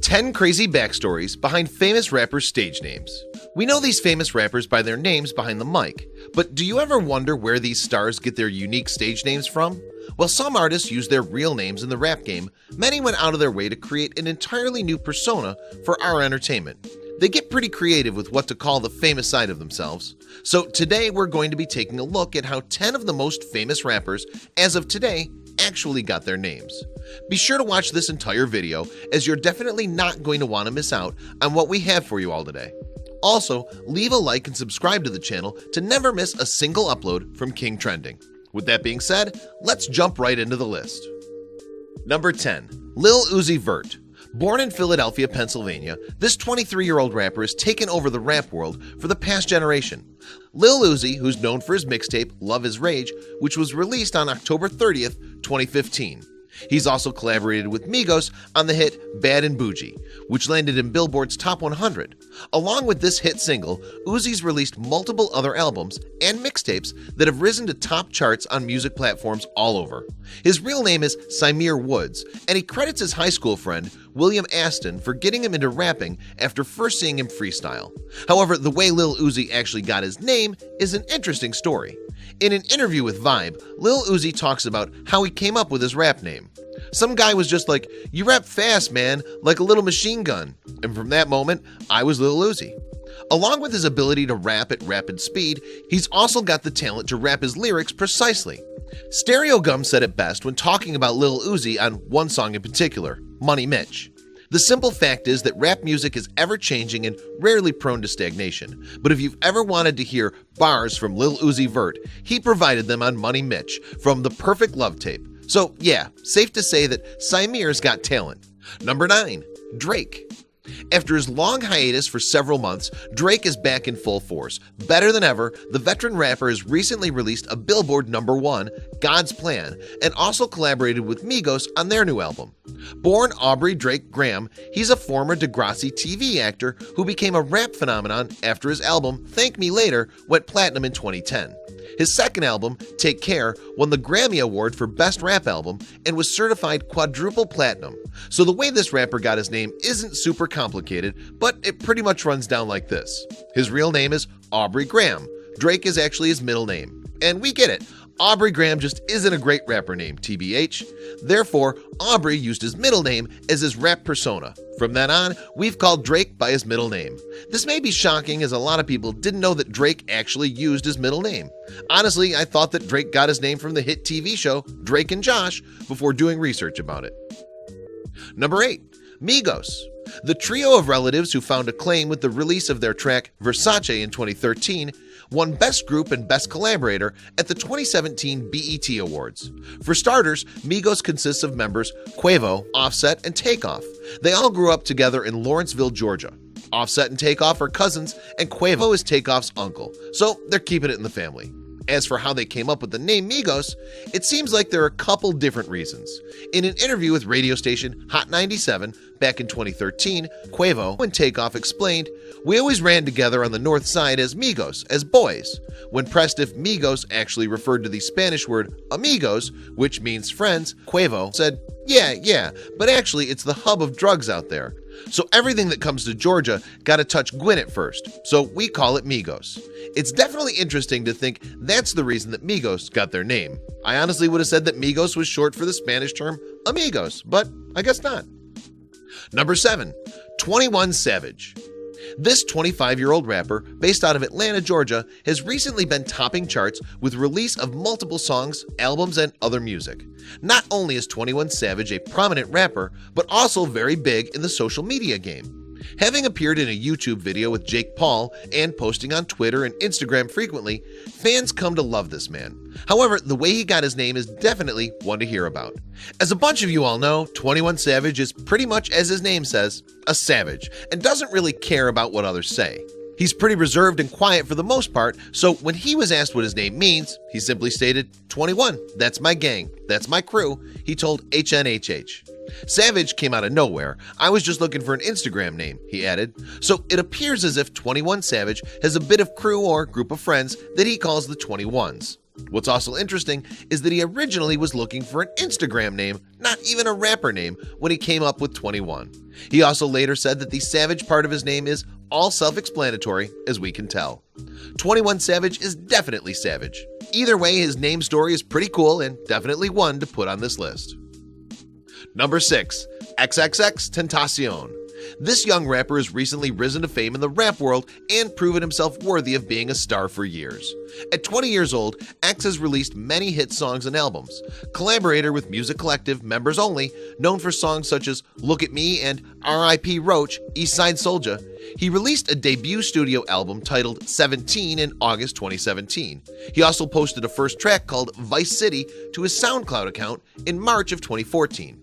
10 crazy backstories behind famous rappers' stage names. We know these famous rappers by their names behind the mic, but do you ever wonder where these stars get their unique stage names from? While some artists use their real names in the rap game, many went out of their way to create an entirely new persona for our entertainment. They get pretty creative with what to call the famous side of themselves. So today we're going to be taking a look at how 10 of the most famous rappers, as of today, actually got their names. Be sure to watch this entire video, as you're definitely not going to want to miss out on what we have for you all today. Also, leave a like and subscribe to the channel to never miss a single upload from King Trending. With that being said, let's jump right into the list. Number 10. Lil Uzi Vert. Born in Philadelphia, Pennsylvania, this 23-year-old rapper has taken over the rap world for the past generation. Lil Uzi, who's known for his mixtape Love Is Rage, which was released on October 30th, 2015. He's also collaborated with Migos on the hit Bad and Bougie, which landed in Billboard's Top 100. Along with this hit single, Uzi's released multiple other albums and mixtapes that have risen to top charts on music platforms all over. His real name is Samir Woods, and he credits his high school friend, William Aston, for getting him into rapping after first seeing him freestyle. However, the way Lil Uzi actually got his name is an interesting story. In an interview with Vibe, Lil Uzi talks about how he came up with his rap name. Some guy was just like, "You rap fast, man, like a little machine gun." And from that moment, I was Lil Uzi. Along with his ability to rap at rapid speed, he's also got the talent to rap his lyrics precisely. Stereo Gum said it best when talking about Lil Uzi on one song in particular, Money Mitch. The simple fact is that rap music is ever-changing and rarely prone to stagnation, but if you've ever wanted to hear bars from Lil Uzi Vert, he provided them on Money Mitch from the Perfect Love tape. So yeah, safe to say that Samir's got talent. Number 9. Drake. After his long hiatus for several months, Drake is back in full force. Better than ever, the veteran rapper has recently released a Billboard #1, God's Plan, and also collaborated with Migos on their new album. Born Aubrey Drake Graham, he's a former Degrassi TV actor who became a rap phenomenon after his album Thank Me Later went platinum in 2010. His second album, Take Care, won the Grammy Award for Best Rap Album and was certified quadruple platinum. So the way this rapper got his name isn't super complicated, but it pretty much runs down like this. His real name is Aubrey Graham. Drake is actually his middle name. And we get it. Aubrey Graham just isn't a great rapper name, TBH. Therefore, Aubrey used his middle name as his rap persona. From then on, we've called Drake by his middle name. This may be shocking, as a lot of people didn't know that Drake actually used his middle name. Honestly, I thought that Drake got his name from the hit TV show Drake and Josh before doing research about it. Number 8. Migos. The trio of relatives who found acclaim with the release of their track Versace in 2013 won Best Group and Best Collaborator at the 2017 BET Awards. For starters, Migos consists of members Quavo, Offset, and Takeoff. They all grew up together in Lawrenceville, Georgia. Offset and Takeoff are cousins, and Quavo is Takeoff's uncle, so they're keeping it in the family. As for how they came up with the name Migos, it seems like there are a couple different reasons. In an interview with radio station Hot 97 back in 2013, Quavo and Takeoff explained, "We always ran together on the north side as Migos, as boys." When pressed if Migos actually referred to the Spanish word amigos, which means friends, Quavo said, yeah, but actually it's the hub of drugs out there. So everything that comes to Georgia got to touch Gwyn at first, so we call it Migos. It's definitely interesting to think that's the reason that Migos got their name. I honestly would have said that Migos was short for the Spanish term amigos, but I guess not. Number 7. 21 Savage. This 25-year-old rapper, based out of Atlanta, Georgia, has recently been topping charts with release of multiple songs, albums, and other music. Not only is 21 Savage a prominent rapper, but also very big in the social media game. Having appeared in a YouTube video with Jake Paul and posting on Twitter and Instagram frequently, fans come to love this man. However, the way he got his name is definitely one to hear about. As a bunch of you all know, 21 Savage is pretty much, as his name says, a savage, and doesn't really care about what others say. He's pretty reserved and quiet for the most part, so when he was asked what his name means, he simply stated, 21, that's my gang, that's my crew, he told HNHH. Savage came out of nowhere. I was just looking for an Instagram name, he added. So it appears as if 21 Savage has a bit of crew or group of friends that he calls the 21s. What's also interesting is that he originally was looking for an Instagram name, not even a rapper name, when he came up with 21. He also later said that the Savage part of his name is all self-explanatory, as we can tell. 21 Savage is definitely savage. Either way, his name story is pretty cool and definitely one to put on this list. Number 6. XXX Tentacion. This young rapper has recently risen to fame in the rap world and proven himself worthy of being a star for years. At 20 years old, X has released many hit songs and albums. Collaborator with Music Collective members only, known for songs such as Look at Me and R.I.P. Roach, Eastside Soulja, he released a debut studio album titled 17 in August 2017. He also posted a first track called Vice City to his SoundCloud account in March of 2014.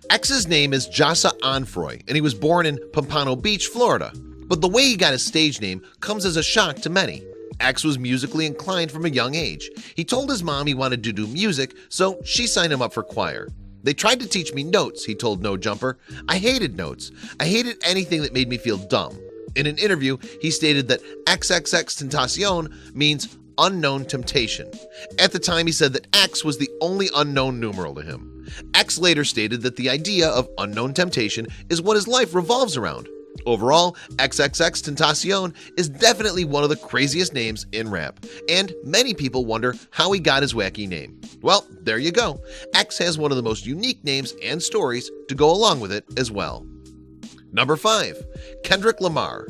X's name is Jasa Onfroy, and he was born in Pompano Beach, Florida. But the way he got his stage name comes as a shock to many. X was musically inclined from a young age. He told his mom he wanted to do music, so she signed him up for choir. They tried to teach me notes, he told No Jumper. I hated notes. I hated anything that made me feel dumb. In an interview, he stated that XXX Tentacion means unknown temptation. At the time, he said that X was the only unknown numeral to him. X later stated that the idea of unknown temptation is what his life revolves around. Overall, XXX Tentacion is definitely one of the craziest names in rap, and many people wonder how he got his wacky name. Well, there you go. X has one of the most unique names and stories to go along with it as well. Number 5. Kendrick Lamar.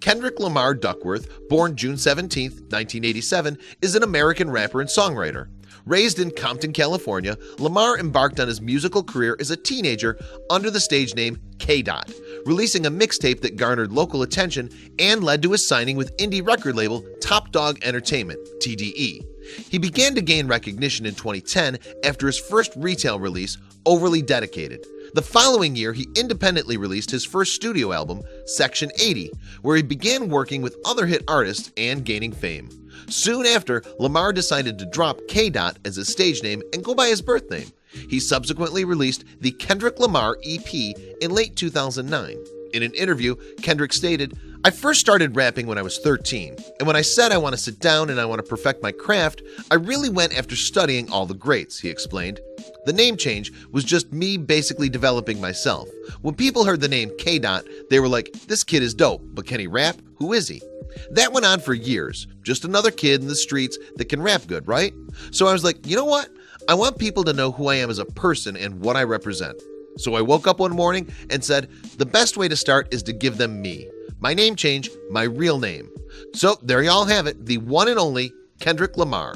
Kendrick Lamar Duckworth, born June 17, 1987, is an American rapper and songwriter. Raised in Compton, California, Lamar embarked on his musical career as a teenager under the stage name K-Dot, releasing a mixtape that garnered local attention and led to his signing with indie record label Top Dog Entertainment, TDE. He began to gain recognition in 2010 after his first retail release, Overly Dedicated. The following year, he independently released his first studio album, Section 80, where he began working with other hit artists and gaining fame. Soon after, Lamar decided to drop K-Dot as his stage name and go by his birth name. He subsequently released the Kendrick Lamar EP in late 2009. In an interview, Kendrick stated, "I first started rapping when I was 13, and when I said I want to sit down and I want to perfect my craft, I really went after studying all the greats," he explained. The name change was just me basically developing myself. When people heard the name K-Dot, they were like, "This kid is dope, but can he rap? Who is he?" That went on for years. Just another kid in the streets that can rap good, right? So I was like, you know what? I want people to know who I am as a person and what I represent. So I woke up one morning and said, the best way to start is to give them me. My name change, my real name. So there you all have it, the one and only Kendrick Lamar.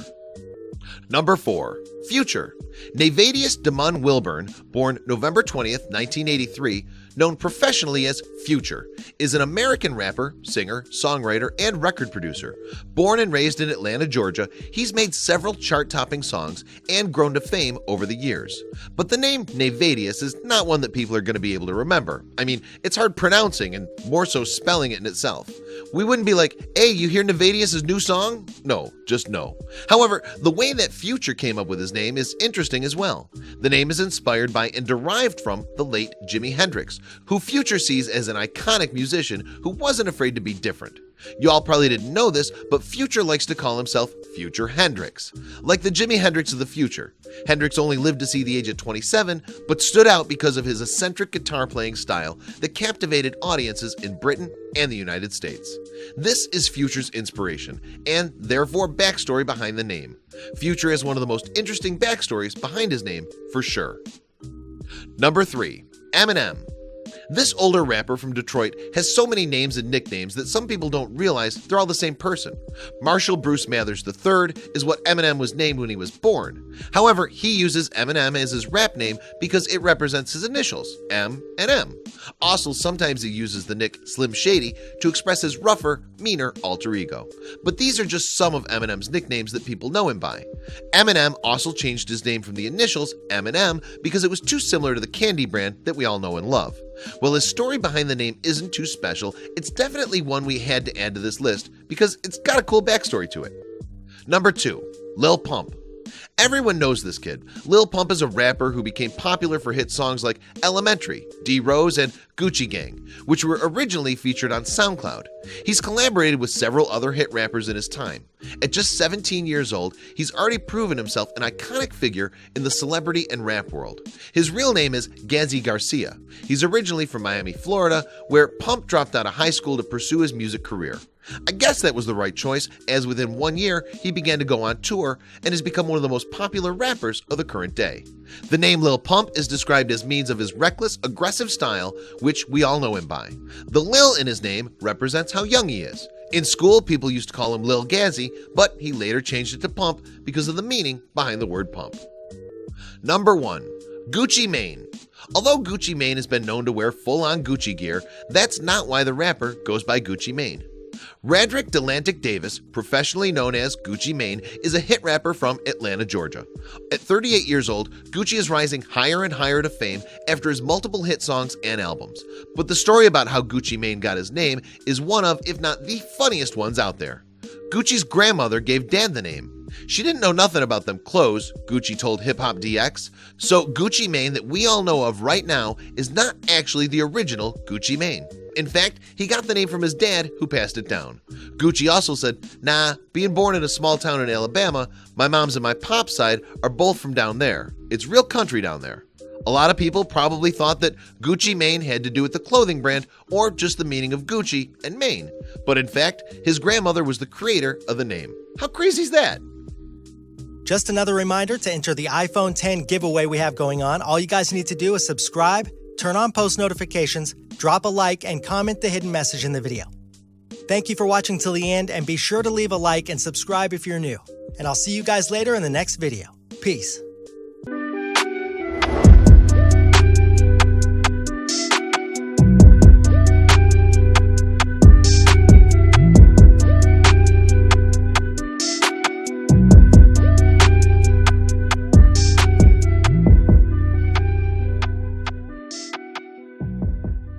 Number 4. Future. Navadius Damon Wilburn, born November 20th, 1983, known professionally as Future, is an American rapper, singer, songwriter, and record producer. Born and raised in Atlanta, Georgia, he's made several chart-topping songs and grown to fame over the years. But the name Navadius is not one that people are going to be able to remember. I mean, it's hard pronouncing and more so spelling it in itself. We wouldn't be like, hey, you hear Navadius' new song? No, just no. However, the way that Future came up with his name is interesting as well. The name is inspired by and derived from the late Jimi Hendrix, who Future sees as an iconic musician who wasn't afraid to be different. You all probably didn't know this, but Future likes to call himself Future Hendrix. Like the Jimi Hendrix of the future. Hendrix only lived to see the age of 27, but stood out because of his eccentric guitar playing style that captivated audiences in Britain and the United States. This is Future's inspiration, and therefore backstory behind the name. Future has one of the most interesting backstories behind his name, for sure. Number 3. Eminem. This older rapper from Detroit has so many names and nicknames that some people don't realize they're all the same person. Marshall Bruce Mathers III is what Eminem was named when he was born. However, he uses Eminem as his rap name because it represents his initials, M and M. Also, sometimes he uses the nick Slim Shady to express his rougher, meaner alter ego. But these are just some of Eminem's nicknames that people know him by. Eminem also changed his name from the initials M&M because it was too similar to the candy brand that we all know and love. While his story behind the name isn't too special, it's definitely one we had to add to this list because it's got a cool backstory to it. Number 2. Lil Pump. Everyone knows this kid. Lil Pump is a rapper who became popular for hit songs like Elementary, D-Rose, and Gucci Gang, which were originally featured on SoundCloud. He's collaborated with several other hit rappers in his time. At just 17 years old, he's already proven himself an iconic figure in the celebrity and rap world. His real name is Gazi Garcia. He's originally from Miami, Florida, where Pump dropped out of high school to pursue his music career. I guess that was the right choice, as within 1 year, he began to go on tour and has become one of the most popular rappers of the current day. The name Lil Pump is described as means of his reckless, aggressive style, which we all know him by. The Lil in his name represents how young he is. In school, people used to call him Lil Gazi, but he later changed it to Pump because of the meaning behind the word pump. Number 1. Gucci Mane. Although Gucci Mane has been known to wear full-on Gucci gear, that's not why the rapper goes by Gucci Mane. Radrick Delantic Davis, professionally known as Gucci Mane, is a hit rapper from Atlanta, Georgia. At 38 years old, Gucci is rising higher and higher to fame after his multiple hit songs and albums. But the story about how Gucci Mane got his name is one of, if not the funniest ones out there. Gucci's grandmother gave Dad the name. She didn't know nothing about them clothes, Gucci told Hip Hop DX, so Gucci Mane that we all know of right now is not actually the original Gucci Mane. In fact, he got the name from his dad, who passed it down. Gucci also said, "Nah, being born in a small town in Alabama, my mom's and my pop's side are both from down there. It's real country down there." A lot of people probably thought that Gucci Mane had to do with the clothing brand or just the meaning of Gucci and Mane. But in fact, his grandmother was the creator of the name. How crazy is that? Just another reminder to enter the iPhone X giveaway we have going on. All you guys need to do is subscribe, turn on post notifications, drop a like, and comment the hidden message in the video. Thank you for watching till the end, and be sure to leave a like and subscribe if you're new. And I'll see you guys later in the next video. Peace.